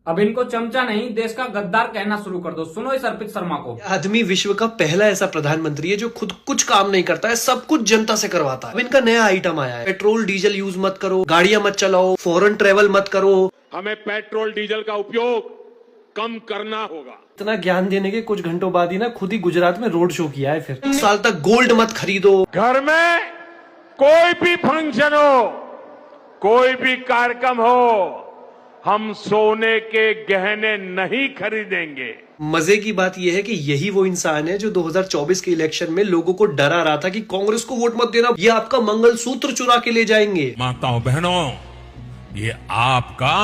अब इनको चमचा नहीं, देश का गद्दार कहना शुरू कर दो। सुनो इस अर्पित शर्मा को। आदमी विश्व का पहला ऐसा प्रधानमंत्री है जो खुद कुछ काम नहीं करता है, सब कुछ जनता से करवाता है। अब इनका नया आइटम आया है, पेट्रोल डीजल यूज मत करो, गाड़ियां मत चलाओ, फॉरेन ट्रेवल मत करो। हमें पेट्रोल डीजल का उपयोग कम करना होगा। इतना ज्ञान देने के कुछ घंटों बाद ही ना खुद ही गुजरात में रोड शो किया है। फिर 1 साल तक गोल्ड मत खरीदो। घर में कोई भी फंक्शन हो, कोई भी कार्यक्रम हो, हम सोने के गहने नहीं खरीदेंगे। मजे की बात यह है कि यही वो इंसान है जो 2024 के इलेक्शन में लोगों को डरा रहा था कि कांग्रेस को वोट मत देना, ये आपका मंगलसूत्र चुरा के ले जाएंगे। माताओं बहनों, ये आपका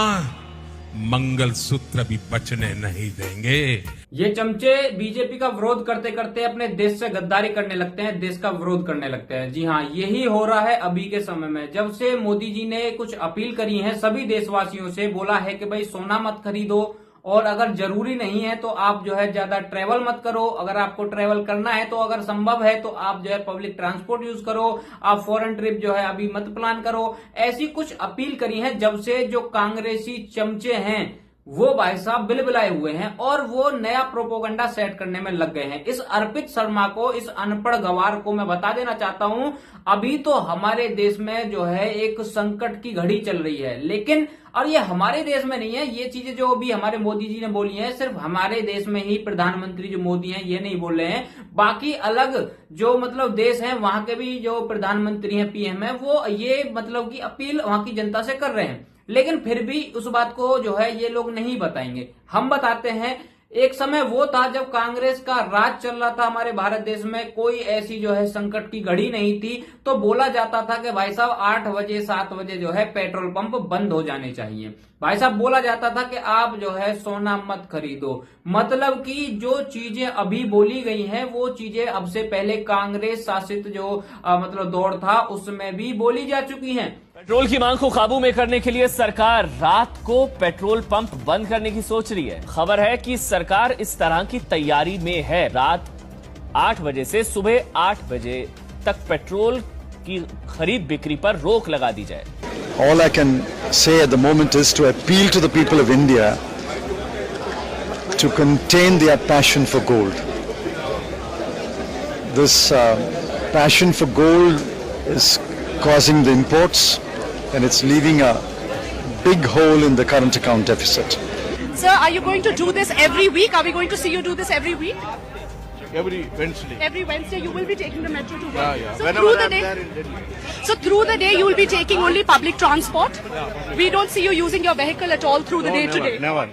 मंगलसूत्र भी बचने नहीं देंगे। ये चमचे बीजेपी का विरोध करते करते अपने देश से गद्दारी करने लगते हैं, देश का विरोध करने लगते हैं। जी हाँ, यही हो रहा है अभी के समय में। जब से मोदी जी ने कुछ अपील करी है सभी देशवासियों से, बोला है कि भाई सोना मत खरीदो और अगर जरूरी नहीं है तो आप जो है ज्यादा ट्रेवल मत करो। अगर आपको ट्रेवल करना है तो अगर संभव है तो आप जो है पब्लिक ट्रांसपोर्ट यूज करो, आप फॉरेन ट्रिप जो है अभी मत प्लान करो। ऐसी कुछ अपील करी है जब से जो कांग्रेसी चमचे हैं वो भाई साहब बिलबिलाए हुए हैं और वो नया प्रोपोगंडा सेट करने में लग गए हैं। इस अर्पित शर्मा को, इस अनपढ़ गवार को मैं बता देना चाहता हूं, अभी तो हमारे देश में जो है एक संकट की घड़ी चल रही है, लेकिन और ये हमारे देश में नहीं है। ये चीजें जो अभी हमारे मोदी जी ने बोली हैं सिर्फ हमारे देश में ही प्रधानमंत्री जो मोदी हैं ये नहीं बोल रहे हैं, बाकी अलग जो मतलब देश हैं वहां के भी जो प्रधानमंत्री हैं, पीएम है, वो ये मतलब की अपील वहां की जनता से कर रहे हैं। लेकिन फिर भी उस बात को जो है ये लोग नहीं बताएंगे, हम बताते हैं। एक समय वो था जब कांग्रेस का राज चल रहा था हमारे भारत देश में, कोई ऐसी जो है संकट की घड़ी नहीं थी, तो बोला जाता था कि भाई साहब 8 बजे 7 बजे जो है पेट्रोल पंप बंद हो जाने चाहिए। भाई साहब बोला जाता था कि आप जो है सोना मत खरीदो। मतलब कि जो चीजें अभी बोली गई हैं वो चीजें अब से पहले कांग्रेस शासित जो मतलब दौर था उसमें भी बोली जा चुकी हैं। पेट्रोल की मांग को काबू में करने के लिए सरकार रात को पेट्रोल पंप बंद करने की सोच रही है। खबर है कि सरकार इस तरह की तैयारी में है। रात 8 बजे से सुबह 8 बजे तक पेट्रोल की खरीद बिक्री पर रोक लगा दी जाए। All I can say at the moment is to appeal to the people of India to contain their passion for gold. This passion for gold is causing the imports and it's leaving a big hole in the current account deficit. Sir, are you going to do this every week? Are we going to see you do this every week? Every Wednesday. Every Wednesday you will be taking the metro to work. Yeah. So Whenever through the I'm day, there in Delhi. so through the day you will be taking only public transport. We don't see you using your vehicle at all through the day today. Never.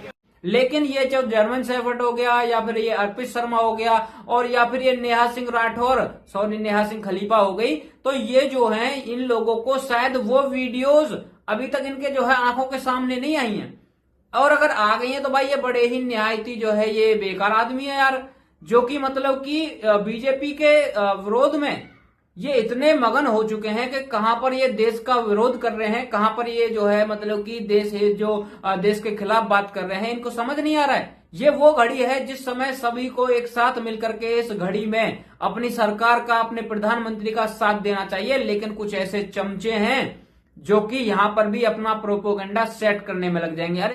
लेकिन ये जो German shepherd हो गया या फिर ये अर्पित शर्मा हो गया और या फिर ये नेहा सिंह राठौर, सॉरी नेहा सिंह खलीफा हो गई, तो ये जो हैं इन लोगों को शायद वो वीडियोस अभी तक इनके जो है आंखों के सामने नहीं आई हैं, और अगर आ गई हैं तो भाई ये बड़े ही न्यायती जो है ये बेकार आदमी है यार, जो कि मतलब कि बीजेपी के विरोध में ये इतने मगन हो चुके हैं कि कहां पर ये देश का विरोध कर रहे हैं, कहां पर ये जो है मतलब कि देश के खिलाफ बात कर रहे हैं, इनको समझ नहीं आ रहा है। ये वो घड़ी है जिस समय सभी को एक साथ मिलकर के इस घड़ी में अपनी सरकार का, अपने प्रधानमंत्री का साथ देना चाहिए। लेकिन कुछ ऐसे चमचे हैं जो कि यहां पर भी अपना प्रोपोगंडा सेट करने में लग जाएंगे।